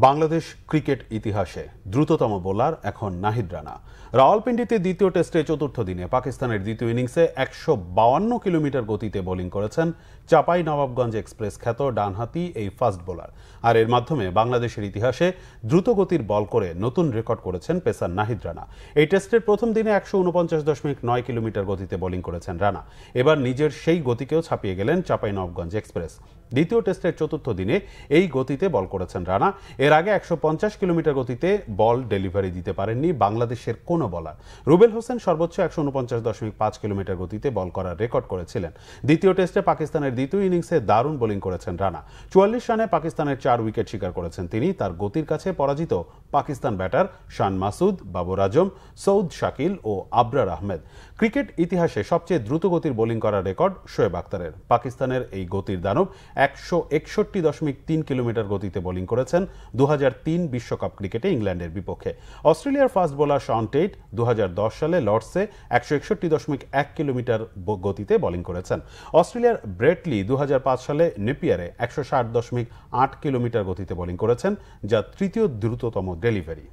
Bangladesh cricket ইতিহাসে দ্রুততম bowler এখন নাহিদ রানা। রাওয়ালপিন্ডিতে দ্বিতীয় টেস্টে চতুর্থ দিনে পাকিস্তানের দ্বিতীয় ইনিংসে ১৫২ কিলোমিটার গতিতে বোলিং করেছেন চাঁপাইনবাবগঞ্জ এক্সপ্রেস খ্যাত ডানহাতি এই ফাস্ট বোলার। আর এর মাধ্যমে বাংলাদেশের ইতিহাসে দ্রুতগতির বল করে নতুন রেকর্ড করেছেন পেসার নাহিদ রানা। এই টেস্টের প্রথম দিনে ১৪৯.৯ কিলোমিটার গতিতে বোলিং করেছেন রানা। এবার নিজের সেই গতিকেও ছাপিয়ে গেলেন চাঁপাইনবাবগঞ্জ এক্সপ্রেস। দ্বিতীয় টেস্টের চতুর্থ দিনে এই গতিতে বল করেছেন রানা। এর আগে ১৫০ কিলোমিটার গতিতে বল ডেলিভারি দিতে পারেননি বাংলাদেশের কোনো বলার। রুবেল হোসেন সর্বোচ্চ ১৪৯.৫ কিলোমিটার গতিতে বল করার রেকর্ড করেছিলেন। দ্বিতীয় টেস্টে পাকিস্তানের দ্বিতীয় ইনিংসে দারুণ বোলিং করেছেন রানা। ৪৪ রানে পাকিস্তানের ৪ উইকেট শিকার করেছেন তিনি। তার গতির কাছে পরাজিত পাকিস্তান ব্যাটার শান মাসুদ, বাবর আজম, সৌদ শাকিল ও আবরার আহমেদ। ক্রিকেট ইতিহাসে সবচেয়ে দ্রুতগতির বোলিং করার রেকর্ড শোয়েব আখতারের। পাকিস্তানের এই গতির দানব ১৬১.৩ কিলোমিটার গতিতে বোলিং করেছেন ২০০৩ বিশ্বকাপ ক্রিকেটে ইংল্যান্ডের বিপক্ষে। অস্ট্রেলিয়ার ফাস্ট বোলার শন টেইট ২০১০ সালে লর্ডসে ১৬১.১ কিলোমিটার গতিতে বোলিং করেছেন। অস্ট্রেলিয়ার ব্রেট লি ২০০৫ সালে নেপিয়ারে ১৬০.৮ কিলোমিটার গতিতে বোলিং করেছেন, যা তৃতীয় দ্রুততম ডেলিভারি।